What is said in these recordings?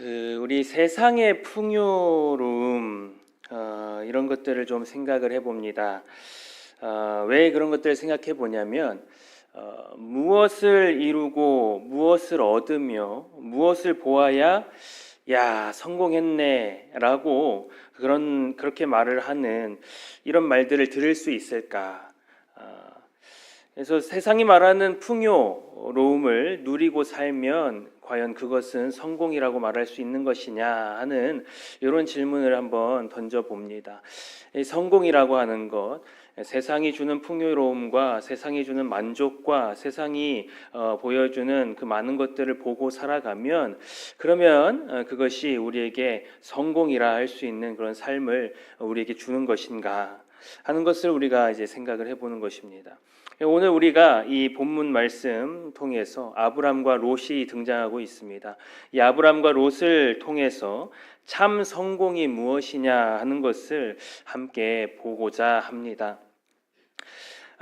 우리 세상의 풍요로움 이런 것들을 좀 생각을 해봅니다. 왜 그런 것들을 생각해 보냐면 무엇을 이루고 무엇을 얻으며 무엇을 보아야 야 성공했네라고 그렇게 말을 하는 이런 말들을 들을 수 있을까? 그래서 세상이 말하는 풍요로움을 누리고 살면 과연 그것은 성공이라고 말할 수 있는 것이냐 하는 이런 질문을 한번 던져봅니다. 성공이라고 하는 것, 세상이 주는 풍요로움과 세상이 주는 만족과 세상이 보여주는 그 많은 것들을 보고 살아가면 그러면 그것이 우리에게 성공이라 할 수 있는 그런 삶을 우리에게 주는 것인가 하는 것을 우리가 이제 생각을 해보는 것입니다. 오늘 우리가 이 본문 말씀 통해서 아브람과 롯이 등장하고 있습니다. 이 아브람과 롯을 통해서 참 성공이 무엇이냐 하는 것을 함께 보고자 합니다.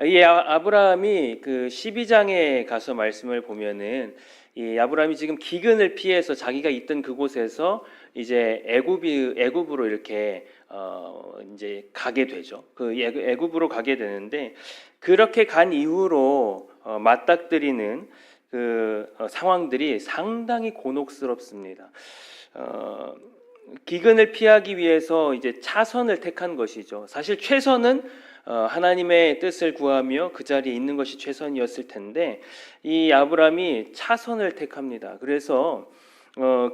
이 아브라함이 그 12장에 가서 말씀을 보면은 이 아브라함이 지금 기근을 피해서 자기가 있던 그곳에서 이제 애굽으로 이렇게 이제 가게 되죠. 그 애굽으로 가게 되는데 그렇게 간 이후로 맞닥뜨리는 그 상황들이 상당히 곤혹스럽습니다. 기근을 피하기 위해서 이제 차선을 택한 것이죠. 사실 최선은 하나님의 뜻을 구하며 그 자리에 있는 것이 최선이었을 텐데 이 아브라함이 차선을 택합니다. 그래서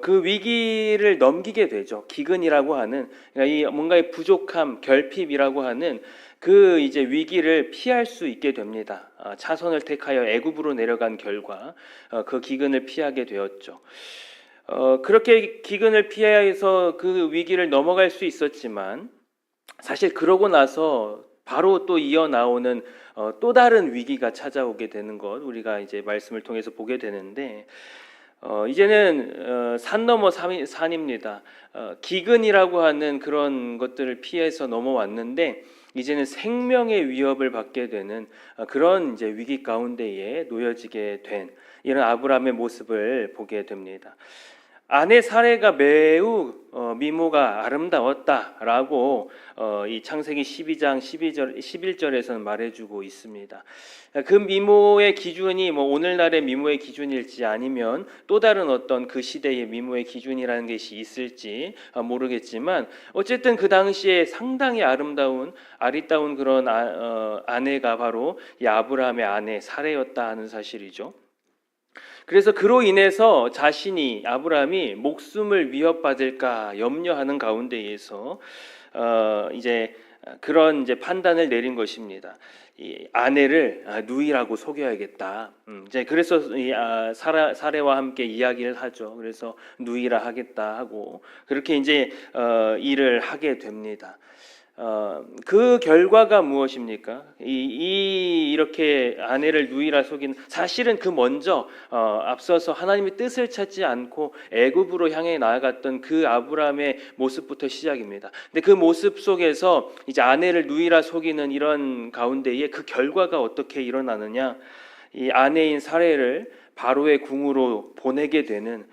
그 위기를 넘기게 되죠. 기근이라고 하는 그러니까 이 뭔가의 부족함, 결핍이라고 하는 그 이제 위기를 피할 수 있게 됩니다. 차선을 택하여 애굽으로 내려간 결과 그 기근을 피하게 되었죠. 그렇게 기근을 피해서 그 위기를 넘어갈 수 있었지만 사실 그러고 나서 바로 또 이어 나오는 또 다른 위기가 찾아오게 되는 것 우리가 이제 말씀을 통해서 보게 되는데 이제는 산 넘어 산입니다. 기근이라고 하는 그런 것들을 피해서 넘어왔는데 이제는 생명의 위협을 받게 되는 그런 이제 위기 가운데에 놓여지게 된 이런 아브라함의 모습을 보게 됩니다. 아내 사례가 매우 미모가 아름다웠다라고 이 창세기 12장 11절에서는 말해주고 있습니다. 그 미모의 기준이 뭐 오늘날의 미모의 기준일지 아니면 또 다른 어떤 그 시대의 미모의 기준이라는 것이 있을지 모르겠지만 어쨌든 그 당시에 상당히 아리따운 그런 아내가 바로 이 아브라함의 아내 사례였다 하는 사실이죠. 그래서 그로 인해서 아브라함이 목숨을 위협받을까 염려하는 가운데에서 이제 그런 이제 판단을 내린 것입니다. 이 아내를 누이라고 속여야겠다. 이제 그래서 사례와 함께 이야기를 하죠. 그래서 누이라 하겠다 하고 그렇게 이제 일을 하게 됩니다. 그 결과가 무엇입니까? 이렇게 아내를 누이라 속인 사실은 그 먼저 앞서서 하나님의 뜻을 찾지 않고 애굽으로 향해 나아갔던 그 아브라함의 모습부터 시작입니다. 근데 그 모습 속에서 이제 아내를 누이라 속이는 이런 가운데에 그 결과가 어떻게 일어나느냐? 이 아내인 사례를 바로의 궁으로 보내게 되는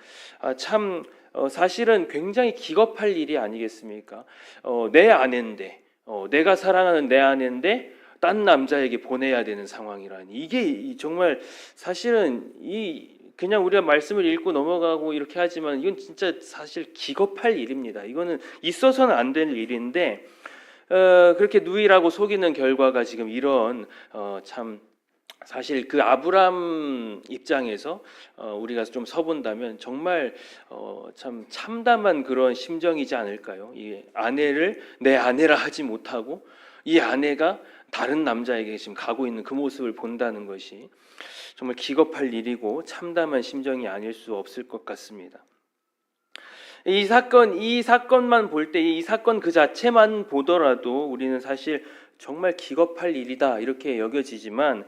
사실은 굉장히 기겁할 일이 아니겠습니까? 내 아내인데, 내가 사랑하는 내 아내인데 딴 남자에게 보내야 되는 상황이라니 이게 정말 사실은 그냥 우리가 말씀을 읽고 넘어가고 이렇게 하지만 이건 진짜 사실 기겁할 일입니다. 이거는 있어서는 안 될 일인데 그렇게 누이라고 속이는 결과가 지금 이런 사실 그 아브람 입장에서 우리가 좀 서본다면 정말 참 참담한 그런 심정이지 않을까요? 이 아내를 내 아내라 하지 못하고 이 아내가 다른 남자에게 지금 가고 있는 그 모습을 본다는 것이 정말 기겁할 일이고 참담한 심정이 아닐 수 없을 것 같습니다. 이 사건만 볼 때 이 사건 그 자체만 보더라도 우리는 사실 정말 기겁할 일이다 이렇게 여겨지지만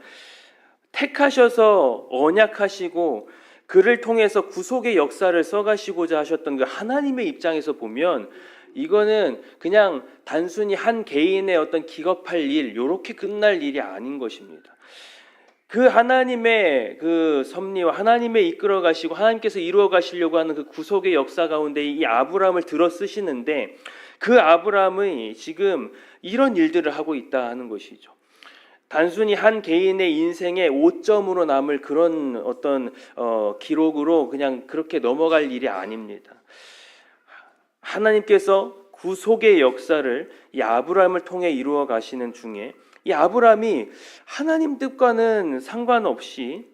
택하셔서 언약하시고 그를 통해서 구속의 역사를 써가시고자 하셨던 그 하나님의 입장에서 보면 이거는 그냥 단순히 한 개인의 어떤 기겁할 일, 이렇게 끝날 일이 아닌 것입니다. 그 하나님의 그 섭리와 하나님의 이끌어 가시고 하나님께서 이루어 가시려고 하는 그 구속의 역사 가운데 이 아브라함을 들어 쓰시는데, 그 아브라함이 지금 이런 일들을 하고 있다 하는 것이죠. 단순히 한 개인의 인생의 오점으로 남을 그런 어떤 기록으로 그냥 그렇게 넘어갈 일이 아닙니다. 하나님께서 구속의 역사를 이 아브라함을 통해 이루어 가시는 중에 이 아브라함이 하나님 뜻과는 상관없이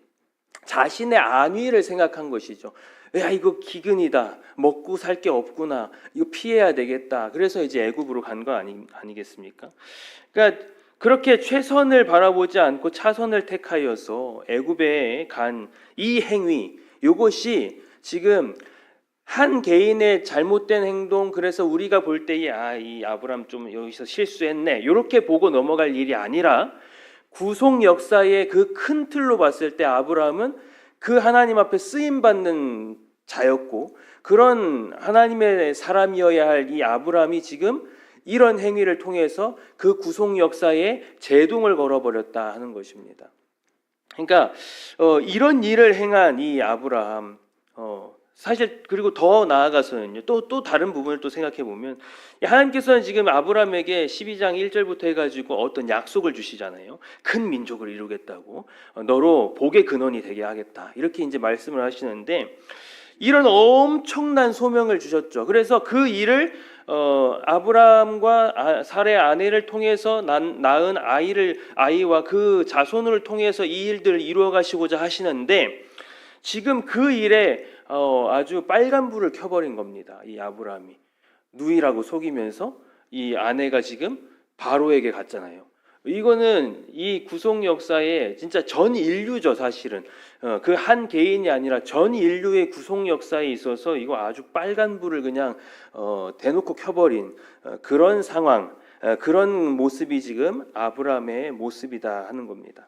자신의 안위를 생각한 것이죠. 야, 이거 기근이다. 먹고 살 게 없구나. 이거 피해야 되겠다. 그래서 이제 애굽으로 간 거 아니겠습니까? 그러니까 그렇게 최선을 바라보지 않고 차선을 택하여서 애굽에 간 이 행위, 이것이 지금 한 개인의 잘못된 행동, 그래서 우리가 볼 때에 이 아브람 좀 여기서 실수했네, 이렇게 보고 넘어갈 일이 아니라 구속 역사의 그 큰 틀로 봤을 때 아브람은 그 하나님 앞에 쓰임 받는 자였고, 그런 하나님의 사람이어야 할 이 아브람이 지금 이런 행위를 통해서 그 구속 역사에 제동을 걸어버렸다 하는 것입니다. 그러니까 이런 일을 행한 이 아브람, 사실 그리고 더 나아가서는요, 또 다른 부분을 또 생각해 보면 하나님께서는 지금 아브라함에게 12장 1절부터 해가지고 어떤 약속을 주시잖아요. 큰 민족을 이루겠다고, 너로 복의 근원이 되게 하겠다, 이렇게 이제 말씀을 하시는데, 이런 엄청난 소명을 주셨죠. 그래서 그 일을 아브라함과 사레 아내를 통해서 낳은 아이와 그 자손을 통해서 이 일들을 이루어 가시고자 하시는데, 지금 그 일에 아주 빨간불을 켜버린 겁니다. 이 아브라함이 누이라고 속이면서 이 아내가 지금 바로에게 갔잖아요. 이거는 이 구속 역사에 진짜 전 인류죠. 사실은 그 한 개인이 아니라 전 인류의 구속 역사에 있어서 이거 아주 빨간불을 그냥 대놓고 켜버린 그런 상황, 그런 모습이 지금 아브라함의 모습이다 하는 겁니다.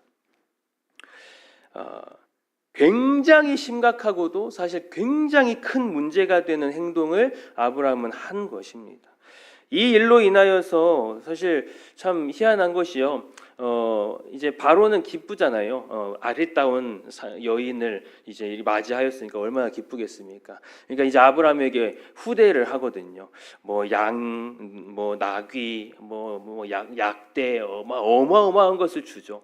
굉장히 심각하고도 사실 굉장히 큰 문제가 되는 행동을 아브라함은 한 것입니다. 이 일로 인하여서 사실 참 희한한 것이요. 이제 바로는 기쁘잖아요. 아리따운 여인을 이제 맞이하였으니까 얼마나 기쁘겠습니까? 그러니까 이제 아브라함에게 후대를 하거든요. 뭐 나귀, 약대, 어마어마한 것을 주죠.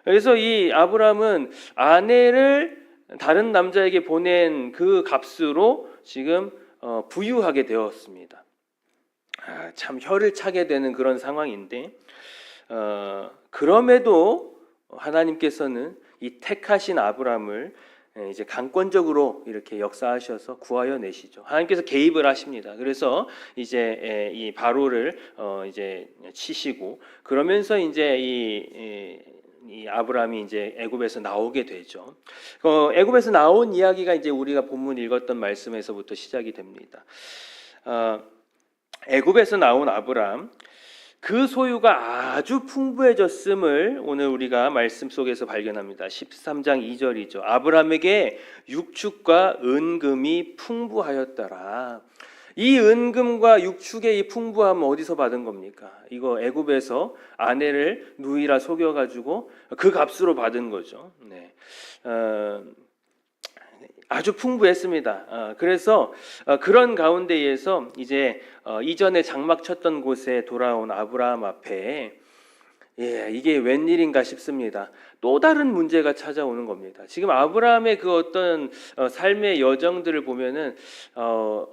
그래서 이 아브라함은 아내를 다른 남자에게 보낸 그 값으로 지금 부유하게 되었습니다. 참 혀를 차게 되는 그런 상황인데, 그럼에도 하나님께서는 이 택하신 아브라함을 이제 강권적으로 이렇게 역사하셔서 구하여 내시죠. 하나님께서 개입을 하십니다. 그래서 이제 이 바로를 이제 치시고, 그러면서 이제 이 아브라함이 이제 애굽에서 나오게 되죠. 애굽에서 나온 이야기가 이제 우리가 본문 읽었던 말씀에서부터 시작이 됩니다. 애굽에서 나온 아브람, 그 소유가 아주 풍부해졌음을 오늘 우리가 말씀 속에서 발견합니다. 13장 2절이죠. 아브람에게 육축과 은금이 풍부하였더라. 이 은금과 육축의 이 풍부함은 어디서 받은 겁니까? 이거 애굽에서 아내를 누이라 속여가지고 그 값으로 받은 거죠. 네. 아주 풍부했습니다. 그래서 그런 가운데에서 이제 이전에 장막 쳤던 곳에 돌아온 아브라함 앞에 이게 웬일인가 싶습니다. 또 다른 문제가 찾아오는 겁니다. 지금 아브라함의 그 어떤 삶의 여정들을 보면은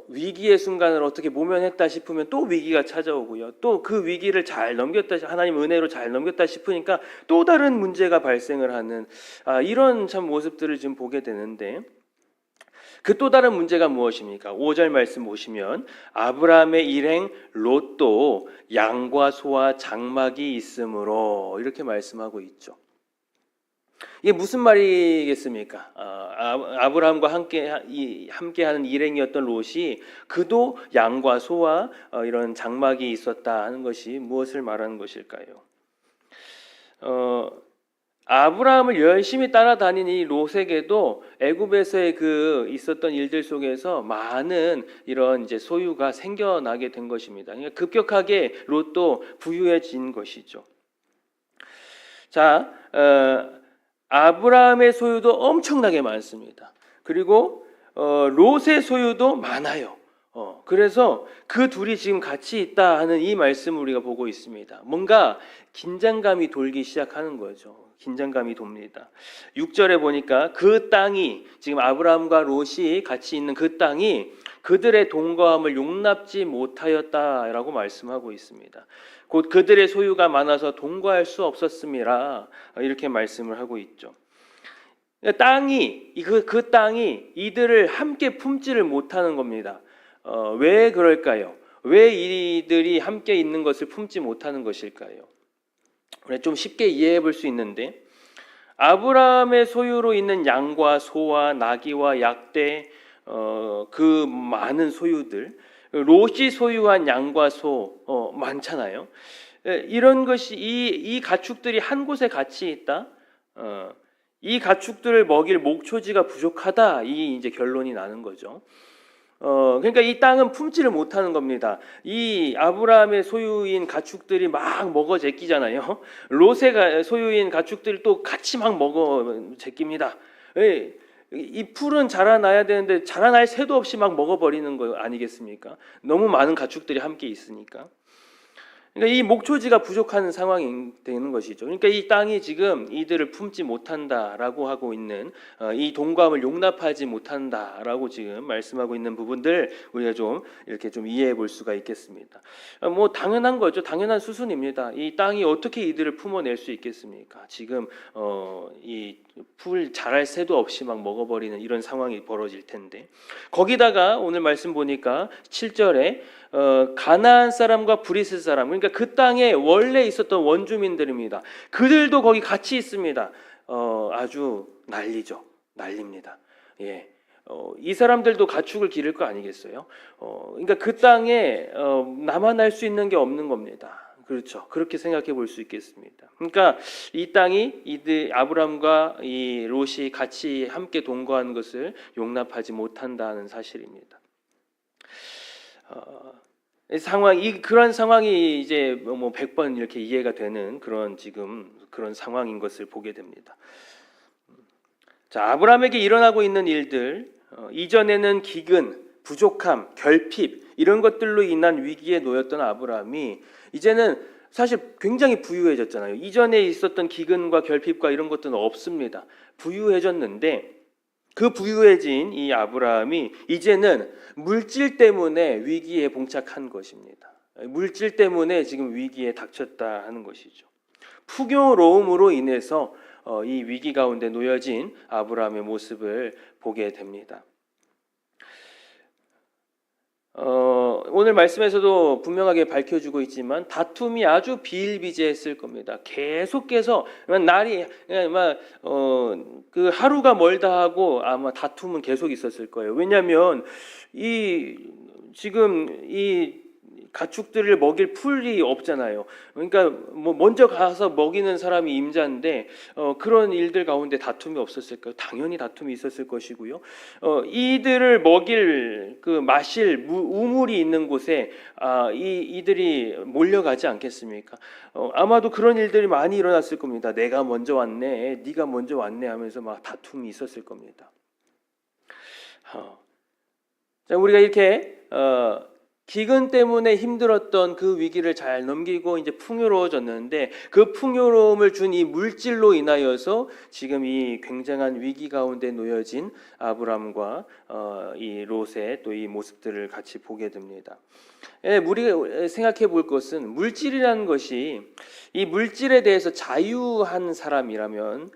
위기의 순간을 어떻게 모면했다 싶으면 또 위기가 찾아오고요. 또 그 위기를 잘 넘겼다, 하나님 은혜로 잘 넘겼다 싶으니까 또 다른 문제가 발생을 하는 이런 참 모습들을 지금 보게 되는데, 그 또 다른 문제가 무엇입니까? 5절 말씀 보시면 아브라함의 일행 롯도 양과 소와 장막이 있으므로 이렇게 말씀하고 있죠. 이게 무슨 말이겠습니까? 아브라함과 함께하는 일행이었던 롯이 그도 양과 소와 이런 장막이 있었다 하는 것이 무엇을 말하는 것일까요? 아브라함을 열심히 따라다닌 이 롯에게도 애굽에서의 그 있었던 일들 속에서 많은 이런 이제 소유가 생겨나게 된 것입니다. 그러니까 급격하게 롯도 부유해진 것이죠. 자, 아브라함의 소유도 엄청나게 많습니다. 그리고 롯의 소유도 많아요. 그래서 그 둘이 지금 같이 있다 하는 이 말씀을 우리가 보고 있습니다. 뭔가 긴장감이 돌기 시작하는 거죠. 긴장감이 돕니다. 6절에 보니까 그 땅이, 지금 아브라함과 롯이 같이 있는 그 땅이 그들의 동거함을 용납지 못하였다라고 말씀하고 있습니다. 곧 그들의 소유가 많아서 동거할 수 없었음이라, 이렇게 말씀을 하고 있죠. 땅이, 그 땅이 이들을 함께 품지를 못하는 겁니다. 왜 그럴까요? 왜 이들이 함께 있는 것을 품지 못하는 것일까요? 좀 쉽게 이해해 볼 수 있는데, 아브라함의 소유로 있는 양과 소와 나귀와 약대, 그 많은 소유들, 롯이 소유한 양과 소 많잖아요. 이런 것이, 이 가축들이 한 곳에 같이 있다. 이 가축들을 먹일 목초지가 부족하다. 이 이제 결론이 나는 거죠. 그러니까 이 땅은 품지를 못하는 겁니다. 이 아브라함의 소유인 가축들이 막 먹어 제끼잖아요. 롯의 소유인 가축들이 또 같이 막 먹어 제낍니다. 이 풀은 자라나야 되는데 자라날 새도 없이 막 먹어버리는 거 아니겠습니까? 너무 많은 가축들이 함께 있으니까. 그러니까 이 목초지가 부족한 상황이 되는 것이죠. 그러니까 이 땅이 지금 이들을 품지 못한다라고 하고 있는, 이 동거함을 용납하지 못한다라고 지금 말씀하고 있는 부분들 우리가 좀 이렇게 좀 이해해 볼 수가 있겠습니다. 뭐 당연한 거죠. 당연한 수순입니다. 이 땅이 어떻게 이들을 품어낼 수 있겠습니까? 지금 이 풀 자랄 새도 없이 막 먹어버리는 이런 상황이 벌어질 텐데, 거기다가 오늘 말씀 보니까 7절에 가나안 사람과 브리스 사람, 그러니까 그 땅에 원래 있었던 원주민들입니다. 그들도 거기 같이 있습니다. 아주 난리죠. 난립니다. 예. 이 사람들도 가축을 기를 거 아니겠어요? 그러니까 그 땅에 나만 알 수 있는 게 없는 겁니다. 그렇죠. 그렇게 생각해 볼 수 있겠습니다. 그러니까 이 땅이 이들 아브람과 이 롯이 같이 함께 동거하는 것을 용납하지 못한다는 사실입니다. 그런 상황이 이제 뭐 100번 이렇게 이해가 되는 그런 지금 그런 상황인 것을 보게 됩니다. 자, 아브라함에게 일어나고 있는 일들, 이전에는 기근, 부족함, 결핍 이런 것들로 인한 위기에 놓였던 아브라함이 이제는 사실 굉장히 부유해졌잖아요. 이전에 있었던 기근과 결핍과 이런 것들은 없습니다. 부유해졌는데 그 부유해진 이 아브라함이 이제는 물질 때문에 위기에 봉착한 것입니다. 물질 때문에 지금 위기에 닥쳤다 하는 것이죠. 풍요로움으로 인해서 이 위기 가운데 놓여진 아브라함의 모습을 보게 됩니다. 오늘 말씀에서도 분명하게 밝혀주고 있지만 다툼이 아주 비일비재했을 겁니다. 계속해서 날이 그 하루가 멀다 하고 아마 다툼은 계속 있었을 거예요. 왜냐하면 지금 이 가축들을 먹일 풀이 없잖아요. 그러니까 뭐 먼저 가서 먹이는 사람이 임자인데 그런 일들 가운데 다툼이 없었을까요? 당연히 다툼이 있었을 것이고요. 이들을 먹일 마실 우물이 있는 곳에 이들이 몰려가지 않겠습니까? 아마도 그런 일들이 많이 일어났을 겁니다. 내가 먼저 왔네, 네가 먼저 왔네 하면서 막 다툼이 있었을 겁니다. 자, 우리가 이렇게 기근 때문에 힘들었던 그 위기를 잘 넘기고 이제 풍요로워졌는데 그 풍요로움을 준 이 물질로 인하여서 지금 이 굉장한 위기 가운데 놓여진 아브람과 이 롯의 또 이 모습들을 같이 보게 됩니다. 우리가 생각해 볼 것은 물질이라는 것이 이 물질에 대해서 자유한 사람이라면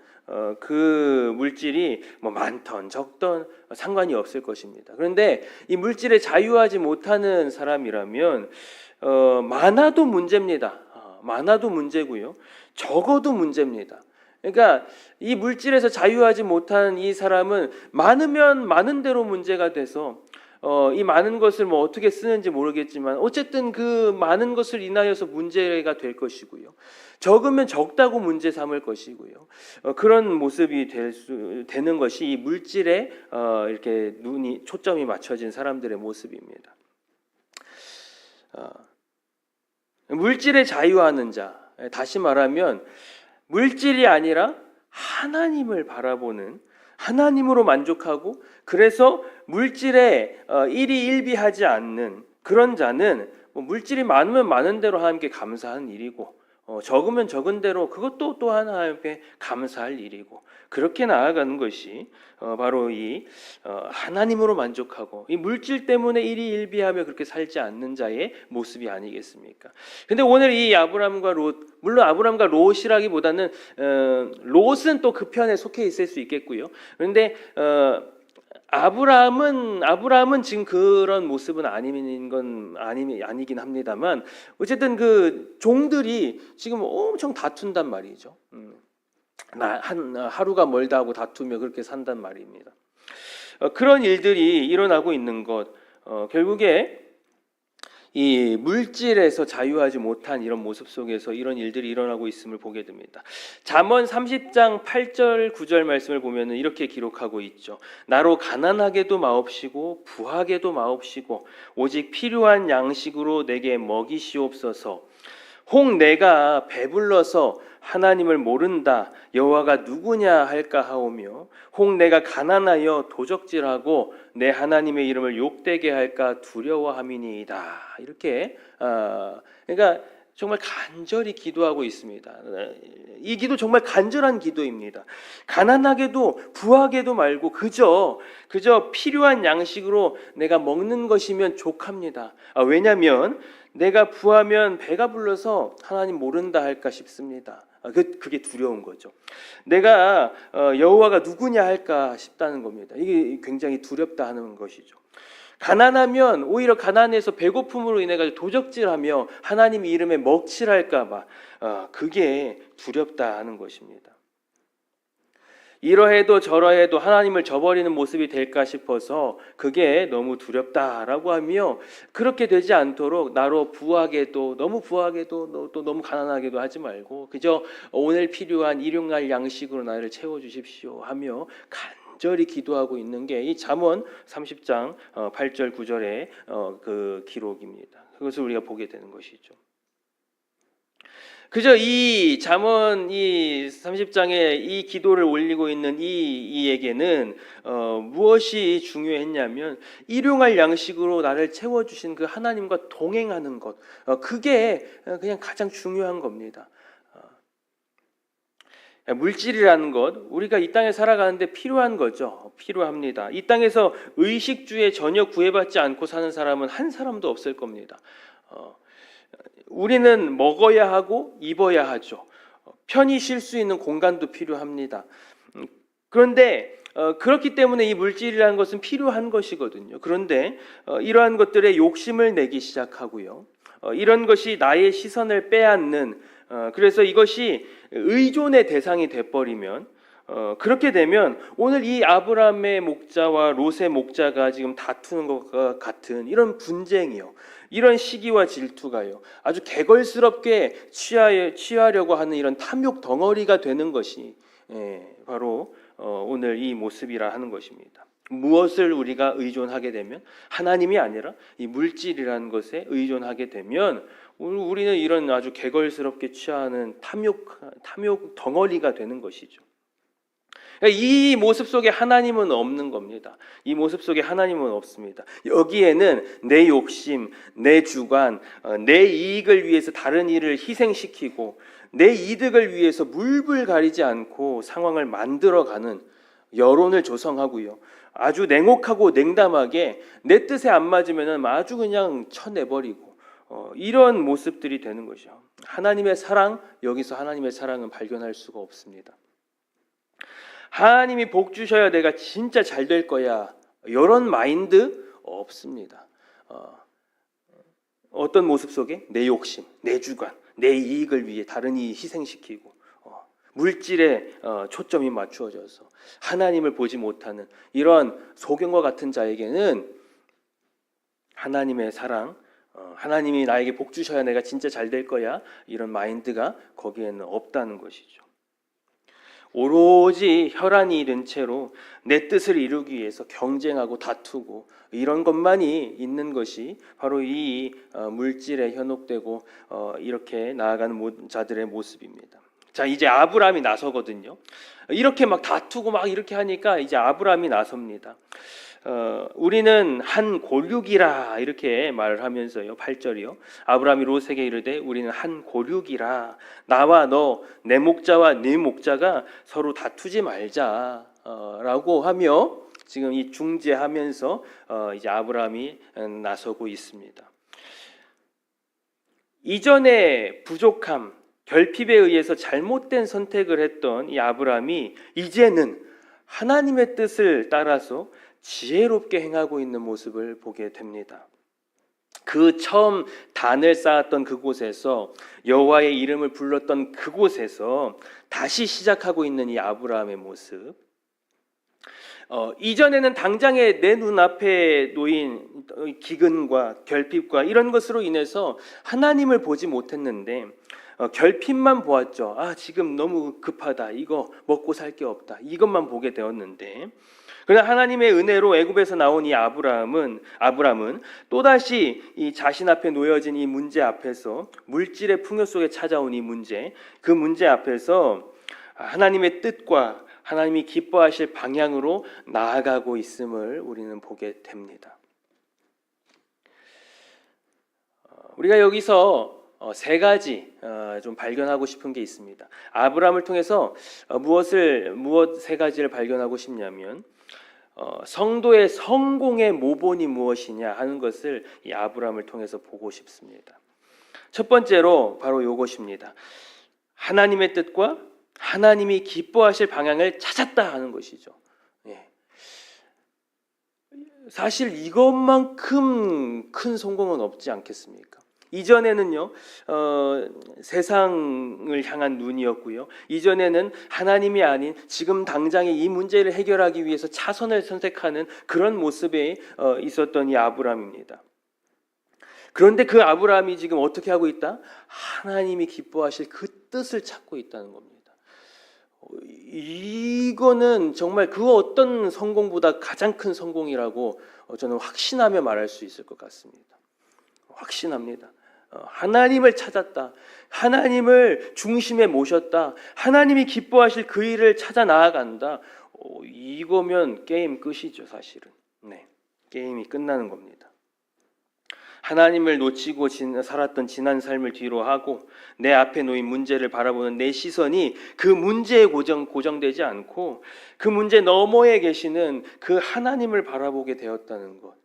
그 물질이 뭐 많던 적던 상관이 없을 것입니다. 그런데 이 물질에 자유하지 못하는 사람이라면 많아도 문제입니다. 많아도 문제고요. 적어도 문제입니다. 그러니까 이 물질에서 자유하지 못한 이 사람은 많으면 많은 대로 문제가 돼서 이 많은 것을 뭐 어떻게 쓰는지 모르겠지만 어쨌든 그 많은 것을 인하여서 문제가 될 것이고요. 적으면 적다고 문제 삼을 것이고요. 그런 모습이 되는 것이 이 물질에 이렇게 초점이 맞춰진 사람들의 모습입니다. 물질에 자유하는 자, 다시 말하면 물질이 아니라 하나님을 바라보는, 하나님으로 만족하고 그래서 물질에 일희일비하지 않는 그런 자는 물질이 많으면 많은 대로 하나님께 감사한 일이고 적으면 적은 대로 그것도 또한 하나님께 감사할 일이고 그렇게 나아가는 것이 바로 이 하나님으로 만족하고 이 물질 때문에 일희일비하며 그렇게 살지 않는 자의 모습이 아니겠습니까? 근데 오늘 이 아브람과 롯, 물론 아브람과 롯이라기보다는 롯은 또 그 편에 속해 있을 수 있겠고요. 그런데 아브라함은 지금 그런 모습은 아니긴 합니다만 어쨌든 그 종들이 지금 엄청 다툰단 말이죠. 하루가 멀다 하고 다투며 그렇게 산단 말입니다. 그런 일들이 일어나고 있는 것, 결국에 이 물질에서 자유하지 못한 이런 모습 속에서 이런 일들이 일어나고 있음을 보게 됩니다. 잠언 30장 8절 9절 말씀을 보면 이렇게 기록하고 있죠. 나로 가난하게도 마옵시고 부하게도 마옵시고 오직 필요한 양식으로 내게 먹이시옵소서. 혹 내가 배불러서 하나님을 모른다 여호와가 누구냐 할까 하오며 혹 내가 가난하여 도적질하고 내 하나님의 이름을 욕되게 할까 두려워함이니이다. 이렇게 그러니까 정말 간절히 기도하고 있습니다. 이 기도 정말 간절한 기도입니다. 가난하게도 부하게도 말고 그저 필요한 양식으로 내가 먹는 것이면 족합니다. 왜냐하면 내가 부하면 배가 불러서 하나님 모른다 할까 싶습니다. 그게 두려운 거죠. 내가 여호와가 누구냐 할까 싶다는 겁니다. 이게 굉장히 두렵다 하는 것이죠. 가난하면 오히려 가난해서 배고픔으로 인해 가지고 도적질하며 하나님 이름에 먹칠할까 봐 그게 두렵다 하는 것입니다. 이러해도 저러해도 하나님을 저버리는 모습이 될까 싶어서 그게 너무 두렵다라고 하며 그렇게 되지 않도록 나로 부하게도 또 너무 가난하게도 하지 말고 그저 오늘 필요한 일용할 양식으로 나를 채워주십시오 하며 간절히 기도하고 있는 게 이 잠언 30장 8절 9절의 그 기록입니다. 그것을 우리가 보게 되는 것이죠. 그저 이 잠언 이 30장에 이 기도를 올리고 있는 이에게는 무엇이 중요했냐면 일용할 양식으로 나를 채워주신 그 하나님과 동행하는 것, 그게 그냥 가장 중요한 겁니다. 물질이라는 것, 우리가 이 땅에 살아가는데 필요한 거죠. 필요합니다. 이 땅에서 의식주에 전혀 구애받지 않고 사는 사람은 한 사람도 없을 겁니다. 우리는 먹어야 하고 입어야 하죠. 편히 쉴 수 있는 공간도 필요합니다. 그런데 그렇기 때문에 이 물질이라는 것은 필요한 것이거든요. 그런데 이러한 것들에 욕심을 내기 시작하고요. 이런 것이 나의 시선을 빼앗는 그래서 이것이 의존의 대상이 돼버리면 그렇게 되면 오늘 이 아브라함의 목자와 롯의 목자가 지금 다투는 것과 같은 이런 분쟁이요. 이런 시기와 질투가요. 아주 개걸스럽게 취하려고 하는 이런 탐욕 덩어리가 되는 것이 바로 오늘 이 모습이라 하는 것입니다. 무엇을 우리가 의존하게 되면 하나님이 아니라 이 물질이라는 것에 의존하게 되면 우리는 이런 아주 개걸스럽게 취하는 탐욕 덩어리가 되는 것이죠. 이 모습 속에 하나님은 없는 겁니다. 이 모습 속에 하나님은 없습니다. 여기에는 내 욕심, 내 주관, 내 이익을 위해서 다른 일을 희생시키고 내 이득을 위해서 물불 가리지 않고 상황을 만들어가는 여론을 조성하고요. 아주 냉혹하고 냉담하게 내 뜻에 안 맞으면 아주 그냥 쳐내버리고 이런 모습들이 되는 것이죠. 하나님의 사랑, 여기서 하나님의 사랑은 발견할 수가 없습니다. 하나님이 복 주셔야 내가 진짜 잘 될 거야. 이런 마인드 없습니다. 어떤 모습 속에? 내 욕심, 내 주관, 내 이익을 위해 다른 이익 희생시키고 물질에 초점이 맞추어져서 하나님을 보지 못하는 이런 소경과 같은 자에게는 하나님의 사랑, 하나님이 나에게 복 주셔야 내가 진짜 잘 될 거야. 이런 마인드가 거기에는 없다는 것이죠. 오로지 혈안이 이른 채로 내 뜻을 이루기 위해서 경쟁하고 다투고 이런 것만이 있는 것이 바로 이 물질에 현혹되고 이렇게 나아가는 자들의 모습입니다. 자, 이제 아브라함이 나서거든요. 이렇게 막 다투고 막 이렇게 하니까 이제 아브라함이 나섭니다. 우리는 한 골육이라 이렇게 말을 하면서요. 8절이요. 아브라함이 롯에게 이르되 우리는 한 골육이라, 나와 너, 내 목자와 네 목자가 서로 다투지 말자 라고 하며 지금 이 중재하면서 이제 아브라함이 나서고 있습니다. 이전에 부족함, 결핍에 의해서 잘못된 선택을 했던 이 아브라함이 이제는 하나님의 뜻을 따라서 지혜롭게 행하고 있는 모습을 보게 됩니다. 그 처음 단을 쌓았던 그곳에서, 여호와의 이름을 불렀던 그곳에서 다시 시작하고 있는 이 아브라함의 모습, 이전에는 당장에 내 눈앞에 놓인 기근과 결핍과 이런 것으로 인해서 하나님을 보지 못했는데 결핍만 보았죠. 지금 너무 급하다, 이거 먹고 살 게 없다, 이것만 보게 되었는데, 그러나 하나님의 은혜로 애굽에서 나온 이 아브라함은 또다시 이 자신 앞에 놓여진 이 문제 앞에서, 물질의 풍요 속에 찾아온 이 문제, 그 문제 앞에서 하나님의 뜻과 하나님이 기뻐하실 방향으로 나아가고 있음을 우리는 보게 됩니다. 우리가 여기서 세 가지 좀 발견하고 싶은 게 있습니다. 아브라함을 통해서 무엇 세 가지를 발견하고 싶냐면, 성도의 성공의 모본이 무엇이냐 하는 것을 이 아브라함을 통해서 보고 싶습니다. 첫 번째로 바로 이것입니다. 하나님의 뜻과 하나님이 기뻐하실 방향을 찾았다 하는 것이죠. 사실 이것만큼 큰 성공은 없지 않겠습니까? 이전에는요, 세상을 향한 눈이었고요. 이전에는 하나님이 아닌 지금 당장의 이 문제를 해결하기 위해서 차선을 선택하는 그런 모습에 있었던 이 아브라함입니다. 그런데 그 아브라함이 지금 어떻게 하고 있다? 하나님이 기뻐하실 그 뜻을 찾고 있다는 겁니다. 이거는 정말 그 어떤 성공보다 가장 큰 성공이라고 저는 확신하며 말할 수 있을 것 같습니다. 확신합니다. 하나님을 찾았다, 하나님을 중심에 모셨다, 하나님이 기뻐하실 그 일을 찾아 나아간다. 이거면 게임 끝이죠. 사실은 게임이 끝나는 겁니다. 하나님을 놓치고 살았던 지난 삶을 뒤로 하고 내 앞에 놓인 문제를 바라보는 내 시선이 그 문제에 고정되지 않고 그 문제 너머에 계시는 그 하나님을 바라보게 되었다는 것.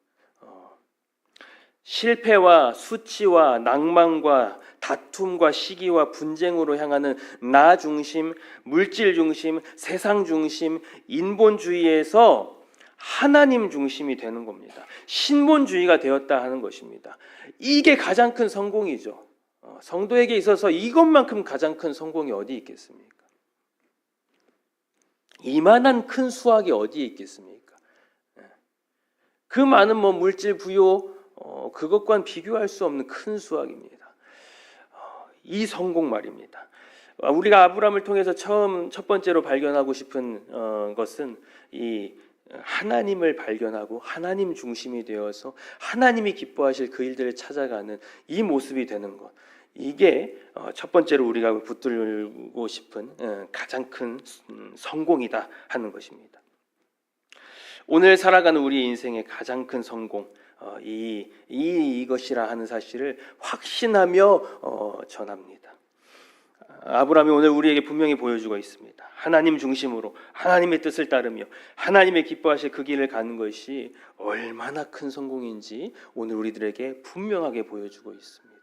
실패와 수치와 낭만과 다툼과 시기와 분쟁으로 향하는 나 중심, 물질 중심, 세상 중심, 인본주의에서 하나님 중심이 되는 겁니다. 신본주의가 되었다 하는 것입니다. 이게 가장 큰 성공이죠. 성도에게 있어서 이것만큼 가장 큰 성공이 어디 있겠습니까? 이만한 큰 수확이 어디에 있겠습니까? 그 많은 물질 부요, 그것과는 비교할 수 없는 큰 수확입니다. 이 성공 말입니다. 우리가 아브라함을 통해서 첫 번째로 발견하고 싶은 것은 이 하나님을 발견하고 하나님 중심이 되어서 하나님이 기뻐하실 그 일들을 찾아가는 이 모습이 되는 것, 이게 첫 번째로 우리가 붙들고 싶은 가장 큰 성공이다 하는 것입니다. 오늘 살아가는 우리 인생의 가장 큰 성공, 이것이라 하는 사실을 확신하며 전합니다. 아브라함이 오늘 우리에게 분명히 보여주고 있습니다. 하나님 중심으로 하나님의 뜻을 따르며 하나님의 기뻐하실 그 길을 가는 것이 얼마나 큰 성공인지 오늘 우리들에게 분명하게 보여주고 있습니다.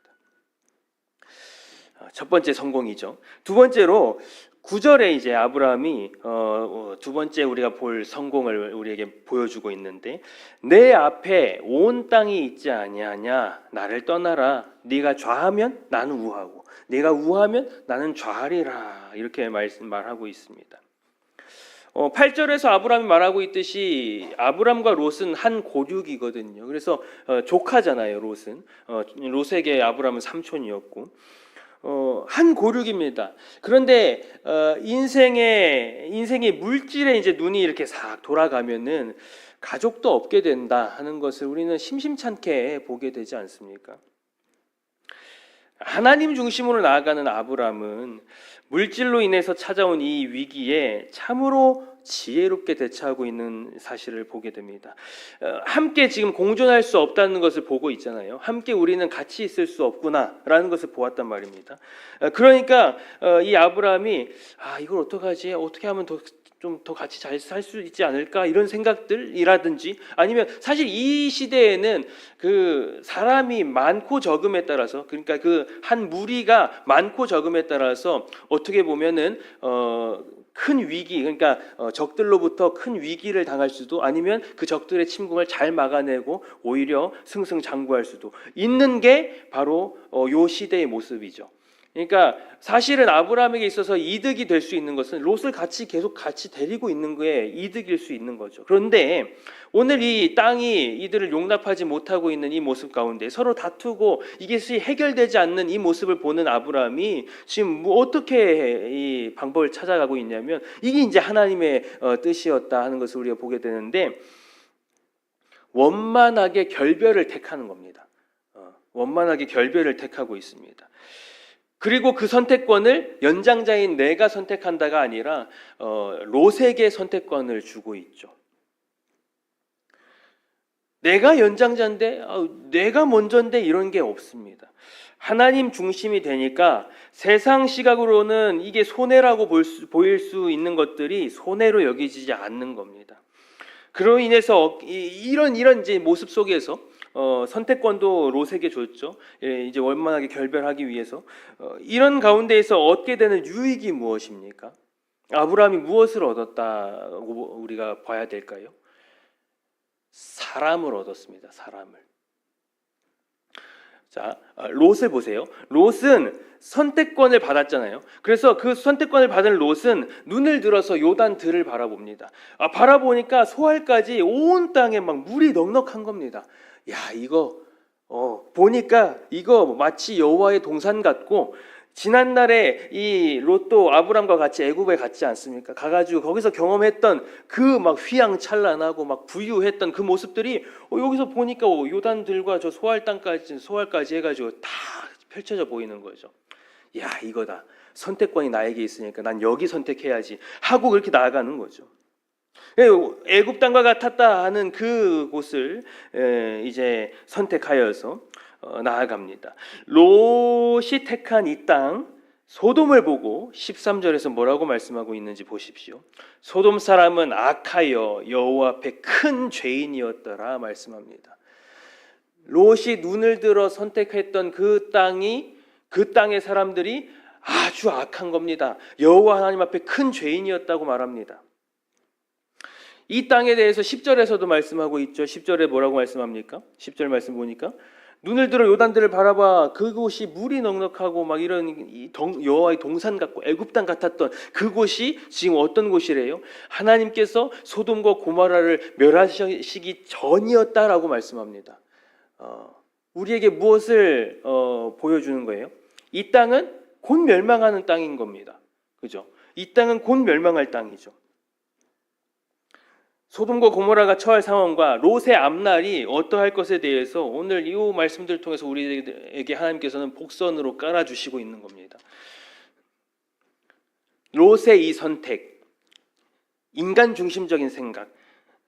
첫 번째 성공이죠. 두 번째로 9절에 이제 아브라함이 두 번째 우리가 볼 성공을 우리에게 보여주고 있는데, 내 앞에 온 땅이 있지 아니하냐, 나를 떠나라. 네가 좌하면 나는 우하고 네가 우하면 나는 좌하리라, 이렇게 말하고 있습니다. 8절에서 아브라함이 말하고 있듯이 아브라함과 롯은 한 고륙이거든요. 그래서 조카잖아요. 롯에게 아브라함은 삼촌이었고 한 고륙입니다. 그런데 인생의 물질에 이제 눈이 이렇게 싹 돌아가면은 가족도 없게 된다 하는 것을 우리는 심심찮게 보게 되지 않습니까? 하나님 중심으로 나아가는 아브라함은 물질로 인해서 찾아온 이 위기에 참으로 지혜롭게 대처하고 있는 사실을 보게 됩니다. 함께 지금 공존할 수 없다는 것을 보고 있잖아요. 함께 우리는 같이 있을 수 없구나라는 것을 보았단 말입니다. 그러니까 이 아브라함이 이걸 어떡하지? 어떻게 하면 좀 더 같이 잘 살 수 있지 않을까 이런 생각들이라든지 아니면 사실 이 시대에는 그 사람이 많고 적음에 따라서 그러니까 그 한 무리가 많고 적음에 따라서 어떻게 보면은 큰 위기 그러니까 적들로부터 큰 위기를 당할 수도 아니면 그 적들의 침공을 잘 막아내고 오히려 승승장구할 수도 있는 게 바로 요 시대의 모습이죠. 그러니까 사실은 아브라함에게 있어서 이득이 될 수 있는 것은 롯을 계속 같이 데리고 있는 게 이득일 수 있는 거죠. 그런데 오늘 이 땅이 이들을 용납하지 못하고 있는 이 모습 가운데 서로 다투고 이것이 해결되지 않는 이 모습을 보는 아브라함이 지금 어떻게 이 방법을 찾아가고 있냐면 이게 이제 하나님의 뜻이었다 하는 것을 우리가 보게 되는데 원만하게 결별을 택하는 겁니다. 원만하게 결별을 택하고 있습니다. 그리고 그 선택권을 연장자인 내가 선택한다가 아니라 롯에게 선택권을 주고 있죠. 내가 연장자인데 내가 먼저인데 이런 게 없습니다. 하나님 중심이 되니까 세상 시각으로는 이게 손해라고 보일 수 있는 것들이 손해로 여겨지지 않는 겁니다. 그로 인해서 이런 이제 모습 속에서 선택권도 롯에게 줬죠. 이제 원만하게 결별하기 위해서 이런 가운데에서 얻게 되는 유익이 무엇입니까? 아브라함이 무엇을 얻었다고 우리가 봐야 될까요? 사람을 얻었습니다. 사람을. 자, 롯을 보세요. 롯은 선택권을 받았잖아요. 그래서 그 선택권을 받은 롯은 눈을 들어서 요단 들을 바라봅니다. 바라보니까 소알까지 온 땅에 막 물이 넉넉한 겁니다. 야, 이거 보니까 이거 마치 여호와의 동산 같고 지난날에 이 롯도 아브람과 같이 애굽에 갔지 않습니까? 가가지고 거기서 경험했던 그 막 휘황찬란하고 막 부유했던 그 모습들이 여기서 보니까 요단들과 저 소알까지 해가지고 다 펼쳐져 보이는 거죠. 야, 이거다. 선택권이 나에게 있으니까 난 여기 선택해야지 하고 그렇게 나아가는 거죠. 애굽 땅과 같았다 하는 그 곳을 이제 선택하여서 나아갑니다. 롯이 택한 이 땅 소돔을 보고 13절에서 뭐라고 말씀하고 있는지 보십시오. 소돔 사람은 악하여 여호와 앞에 큰 죄인이었더라 말씀합니다. 롯이 눈을 들어 선택했던 그 땅의 사람들이 아주 악한 겁니다. 여호와 하나님 앞에 큰 죄인이었다고 말합니다. 이 땅에 대해서 10절에서도 말씀하고 있죠. 10절에 뭐라고 말씀합니까? 10절 말씀 보니까 눈을 들어 요단들을 바라봐 그곳이 물이 넉넉하고 막 이런 여호와의 동산 같고 애굽 땅 같았던 그곳이 지금 어떤 곳이래요? 하나님께서 소돔과 고모라를 멸하시기 전이었다라고 말씀합니다. 우리에게 무엇을 보여주는 거예요? 이 땅은 곧 멸망하는 땅인 겁니다. 그죠? 이 땅은 곧 멸망할 땅이죠. 소돔과 고모라가 처할 상황과 롯의 앞날이 어떠할 것에 대해서 오늘 이 말씀들을 통해서 우리에게 하나님께서는 복선으로 깔아주시고 있는 겁니다. 롯의 이 선택, 인간 중심적인 생각,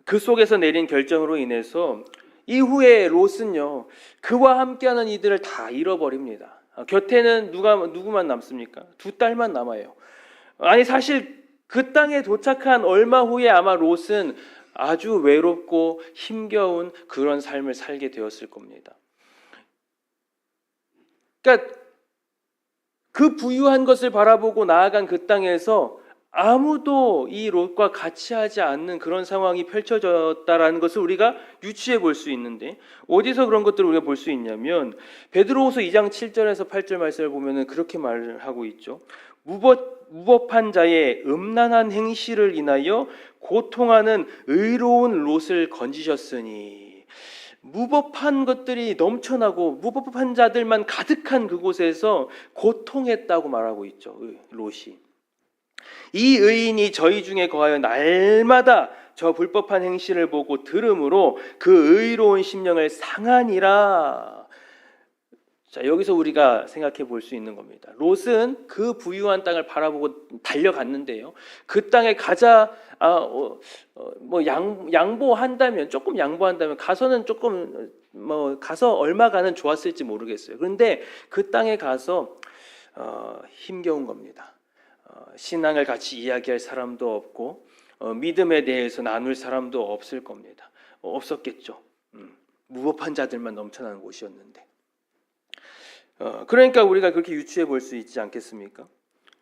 그 속에서 내린 결정으로 인해서 이후에 롯은요 그와 함께하는 이들을 다 잃어버립니다. 곁에는 누구만 남습니까? 2딸만 남아요. 아니 사실 그 땅에 도착한 얼마 후에 아마 롯은 아주 외롭고 힘겨운 그런 삶을 살게 되었을 겁니다. 그러니까 그 부유한 것을 바라보고 나아간 그 땅에서 아무도 이 롯과 같이 하지 않는 그런 상황이 펼쳐졌다라는 것을 우리가 유추해 볼 수 있는데 어디서 그런 것들을 우리가 볼 수 있냐면 베드로후서 2장 7절에서 8절 말씀을 보면은 그렇게 말을 하고 있죠. 무법한 자의 음란한 행실을 인하여 고통하는 의로운 롯을 건지셨으니 무법한 것들이 넘쳐나고 무법한 자들만 가득한 그곳에서 고통했다고 말하고 있죠. 롯이. 이 의인이 저희 중에 거하여 날마다 저 불법한 행실을 보고 들음으로 그 의로운 심령을 상하니라. 자, 여기서 우리가 생각해 볼 수 있는 겁니다. 롯은 그 부유한 땅을 바라보고 달려갔는데요. 그 땅에 양보한다면, 조금 양보한다면 가서는 조금 가서 얼마간은 좋았을지 모르겠어요. 그런데 그 땅에 가서 힘겨운 겁니다. 신앙을 같이 이야기할 사람도 없고 믿음에 대해서 나눌 사람도 없을 겁니다. 없었겠죠. 무법한 자들만 넘쳐나는 곳이었는데. 그러니까 우리가 그렇게 유추해 볼 수 있지 않겠습니까?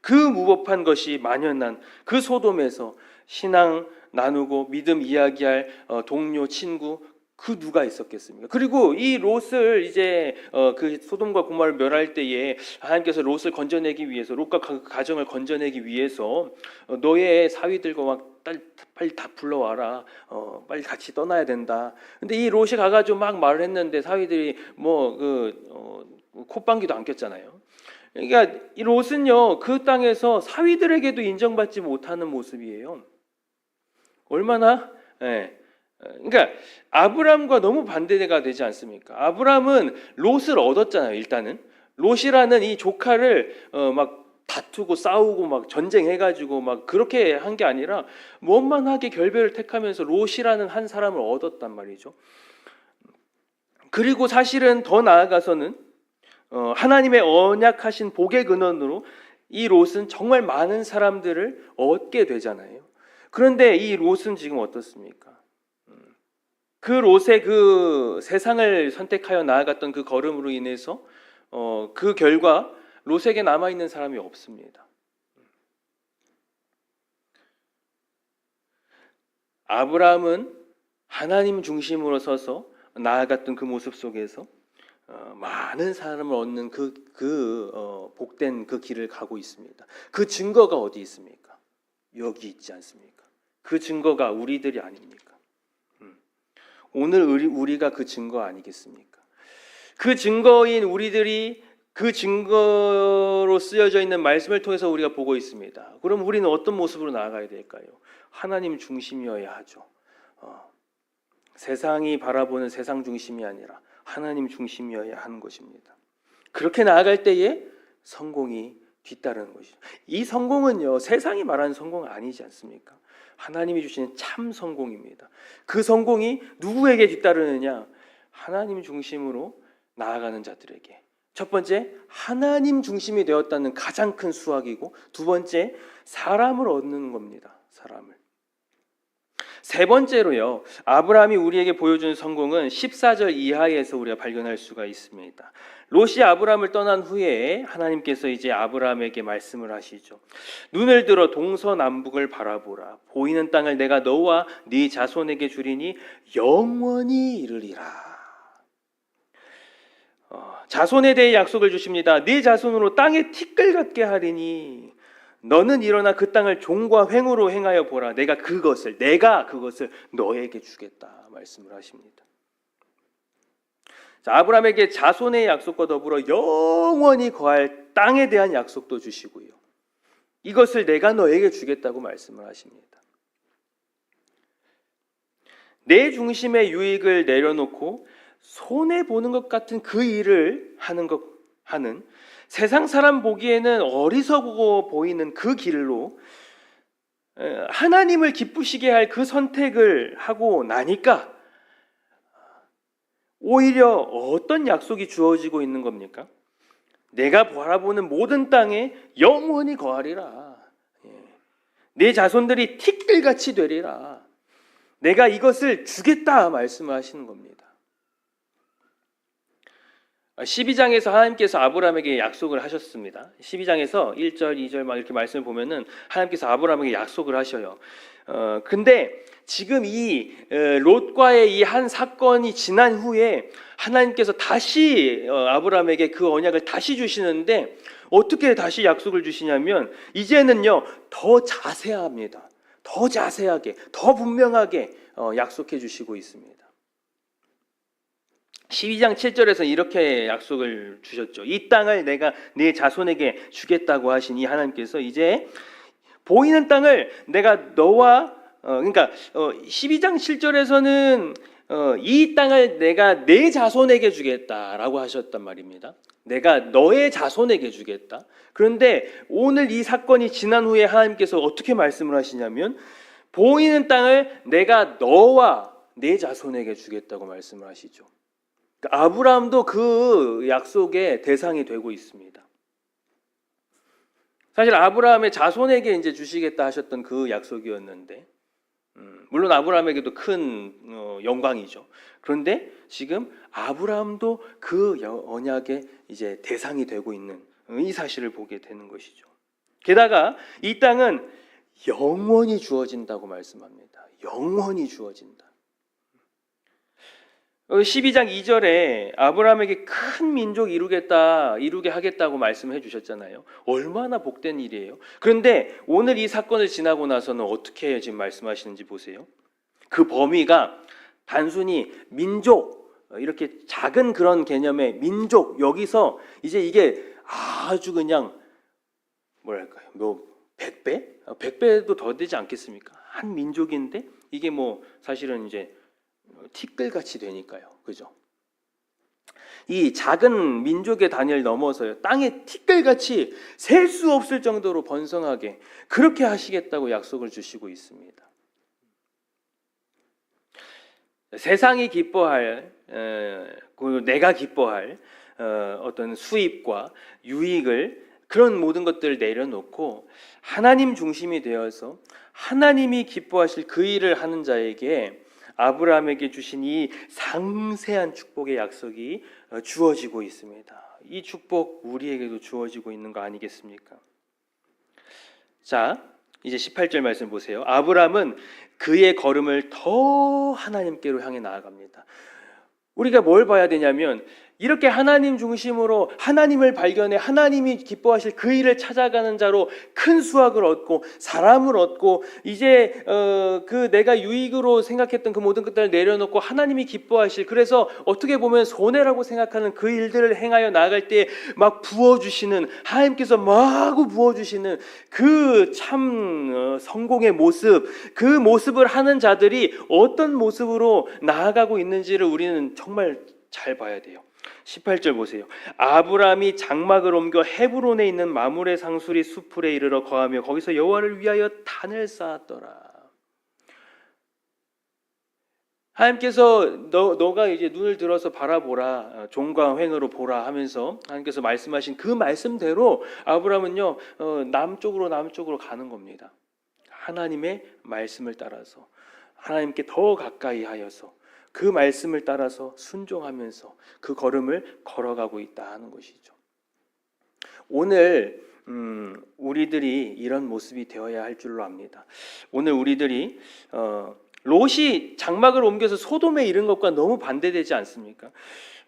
그 무법한 것이 만연한 그 소돔에서 신앙 나누고 믿음 이야기할 동료, 친구, 그 누가 있었겠습니까? 그리고 이 롯을 이제 그 소돔과 고모라를 멸할 때에 하나님께서 롯을 건져내기 위해서, 롯과 그 가정을 건져내기 위해서 너의 사위들과 막 빨리 다 불러와라. 빨리 같이 떠나야 된다. 근데 이 롯이 가가지고 막 말을 했는데 사위들이 콧방귀도 안 꼈잖아요. 그러니까 이 롯은요, 그 땅에서 사위들에게도 인정받지 못하는 모습이에요. 얼마나? 그러니까 아브람과 너무 반대가 되지 않습니까? 아브람은 롯을 얻었잖아요. 일단은 롯이라는 이 조카를 막 다투고 싸우고 막 전쟁해가지고 막 그렇게 한 게 아니라 원만하게 결별을 택하면서 롯이라는 한 사람을 얻었단 말이죠. 그리고 사실은 더 나아가서는 하나님의 언약하신 복의 근원으로 이 롯은 정말 많은 사람들을 얻게 되잖아요. 그런데 이 롯은 지금 어떻습니까? 그 롯의 그 세상을 선택하여 나아갔던 그 걸음으로 인해서 그 결과 롯에게 남아있는 사람이 없습니다. 아브라함은 하나님 중심으로 서서 나아갔던 그 모습 속에서 많은 사람을 얻는 복된 그 길을 가고 있습니다. 그 증거가 어디 있습니까? 여기 있지 않습니까? 그 증거가 우리들이 아닙니까? 오늘 우리가 그 증거 아니겠습니까? 그 증거인 우리들이 그 증거로 쓰여져 있는 말씀을 통해서 우리가 보고 있습니다. 그럼 우리는 어떤 모습으로 나아가야 될까요? 하나님 중심이어야 하죠. 세상이 바라보는 세상 중심이 아니라 하나님 중심이어야 하는 것입니다. 그렇게 나아갈 때에 성공이 뒤따르는 것이죠. 이 성공은요, 세상이 말하는 성공은 아니지 않습니까? 하나님이 주시는 참 성공입니다. 그 성공이 누구에게 뒤따르느냐? 하나님 중심으로 나아가는 자들에게. 첫 번째, 하나님 중심이 되었다는 가장 큰 수확이고, 두 번째, 사람을 얻는 겁니다. 사람을. 세 번째로요, 아브라함이 우리에게 보여주는 성공은 14절 이하에서 우리가 발견할 수가 있습니다. 롯이 아브라함을 떠난 후에 하나님께서 이제 아브라함에게 말씀을 하시죠. 눈을 들어 동서남북을 바라보라. 보이는 땅을 내가 너와 네 자손에게 주리니 영원히 이르리라. 자손에 대해 약속을 주십니다. 네 자손으로 땅에 티끌 같게 하리니 너는 일어나 그 땅을 종과 횡으로 행하여 보라. 내가 그것을 너에게 주겠다 말씀을 하십니다. 자, 아브라함에게 자손의 약속과 더불어 영원히 거할 땅에 대한 약속도 주시고요. 이것을 내가 너에게 주겠다고 말씀을 하십니다. 내 중심의 유익을 내려놓고 손해 보는 것 같은 그 일을 하는 세상 사람 보기에는 어리석어 보이는 그 길로 하나님을 기쁘시게 할 그 선택을 하고 나니까 오히려 어떤 약속이 주어지고 있는 겁니까? 내가 바라보는 모든 땅에 영원히 거하리라. 내 자손들이 티끌같이 되리라. 내가 이것을 주겠다 말씀을 하시는 겁니다. 12장에서 하나님께서 아브라함에게 약속을 하셨습니다. 12장에서 1절, 2절 막 이렇게 말씀을 보면은 하나님께서 아브라함에게 약속을 하셔요. 근데 지금 이 롯과의 이 한 사건이 지난 후에 하나님께서 다시 아브라함에게 그 언약을 다시 주시는데 어떻게 다시 약속을 주시냐면 이제는요 더 자세합니다. 더 자세하게, 더 분명하게 약속해 주시고 있습니다. 12장 7절에서 이렇게 약속을 주셨죠. 이 땅을 내가 네 자손에게 주겠다고 하신 이 하나님께서 이제 보이는 땅을 내가 너와 그러니까 12장 7절에서는 이 땅을 내가 내 자손에게 주겠다라고 하셨단 말입니다. 내가 너의 자손에게 주겠다. 그런데 오늘 이 사건이 지난 후에 하나님께서 어떻게 말씀을 하시냐면 보이는 땅을 내가 너와 내 자손에게 주겠다고 말씀을 하시죠. 그러니까 아브라함도 그 약속의 대상이 되고 있습니다. 사실 아브라함의 자손에게 이제 주시겠다 하셨던 그 약속이었는데, 물론 아브라함에게도 큰 영광이죠. 그런데 지금 아브라함도 그 언약의 이제 대상이 되고 있는 이 사실을 보게 되는 것이죠. 게다가 이 땅은 영원히 주어진다고 말씀합니다. 영원히 주어진다. 12장 2절에 아브라함에게 큰 민족 이루게 하겠다고 말씀해 주셨잖아요. 얼마나 복된 일이에요. 그런데 오늘 이 사건을 지나고 나서는 어떻게 지금 말씀하시는지 보세요. 그 범위가 단순히 민족, 이렇게 작은 그런 개념의 민족, 여기서 이제 이게 아주 그냥 뭐랄까요, 뭐 100배? 100배도 더 되지 않겠습니까? 한 민족인데 이게 뭐 사실은 이제 티끌같이 되니까요. 그죠? 이 작은 민족의 단위를 넘어서요. 땅에 티끌같이 셀 수 없을 정도로 번성하게 그렇게 하시겠다고 약속을 주시고 있습니다. 세상이 기뻐할, 내가 기뻐할 어떤 수입과 유익을 그런 모든 것들을 내려놓고 하나님 중심이 되어서 하나님이 기뻐하실 그 일을 하는 자에게 아브라함에게 주신 이 상세한 축복의 약속이 주어지고 있습니다. 이 축복 우리에게도 주어지고 있는 거 아니겠습니까? 자, 이제 18절 말씀 보세요. 아브라함은 그의 걸음을 더 하나님께로 향해 나아갑니다. 우리가 뭘 봐야 되냐면 이렇게 하나님 중심으로 하나님을 발견해 하나님이 기뻐하실 그 일을 찾아가는 자로 큰 수확을 얻고 사람을 얻고 이제 그 내가 유익으로 생각했던 그 모든 것들을 내려놓고 하나님이 기뻐하실, 그래서 어떻게 보면 손해라고 생각하는 그 일들을 행하여 나아갈 때 막 부어주시는, 하나님께서 마구 부어주시는 그 참 성공의 모습, 그 모습을 하는 자들이 어떤 모습으로 나아가고 있는지를 우리는 정말 잘 봐야 돼요. 18절 보세요. 아브라함이 장막을 옮겨 헤브론에 있는 마므레 상수리 수풀에 이르러 거하며 거기서 여호와를 위하여 단을 쌓았더라. 하나님께서 너가 이제 눈을 들어서 바라보라, 종과 횡으로 보라 하면서 하나님께서 말씀하신 그 말씀대로 아브라함은요 남쪽으로 가는 겁니다. 하나님의 말씀을 따라서 하나님께 더 가까이 하여서 그 말씀을 따라서 순종하면서 그 걸음을 걸어가고 있다 하는 것이죠. 오늘 우리들이 이런 모습이 되어야 할 줄로 압니다. 오늘 우리들이 롯이 장막을 옮겨서 소돔에 이른 것과 너무 반대되지 않습니까?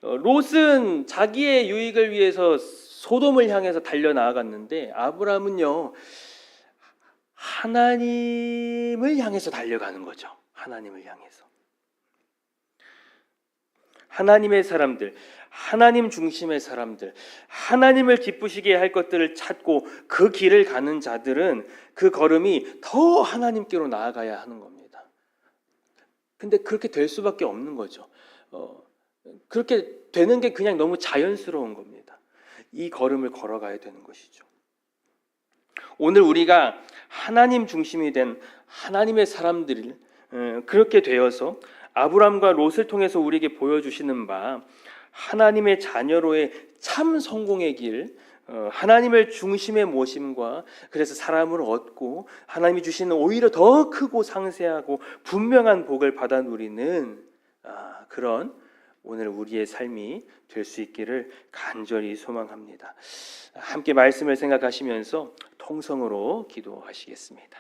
롯은 자기의 유익을 위해서 소돔을 향해서 달려나아갔는데 아브라함은요 하나님을 향해서 달려가는 거죠. 하나님을 향해서. 하나님의 사람들, 하나님 중심의 사람들, 하나님을 기쁘시게 할 것들을 찾고 그 길을 가는 자들은 그 걸음이 더 하나님께로 나아가야 하는 겁니다. 근데 그렇게 될 수밖에 없는 거죠. 그렇게 되는 게 그냥 너무 자연스러운 겁니다. 이 걸음을 걸어가야 되는 것이죠. 오늘 우리가 하나님 중심이 된 하나님의 사람들, 그렇게 되어서 아브람과 롯을 통해서 우리에게 보여주시는 바 하나님의 자녀로의 참 성공의 길, 하나님을 중심에 모심과 그래서 사람을 얻고 하나님이 주시는 오히려 더 크고 상세하고 분명한 복을 받아 누리는 그런 오늘 우리의 삶이 될 수 있기를 간절히 소망합니다. 함께 말씀을 생각하시면서 통성으로 기도하시겠습니다.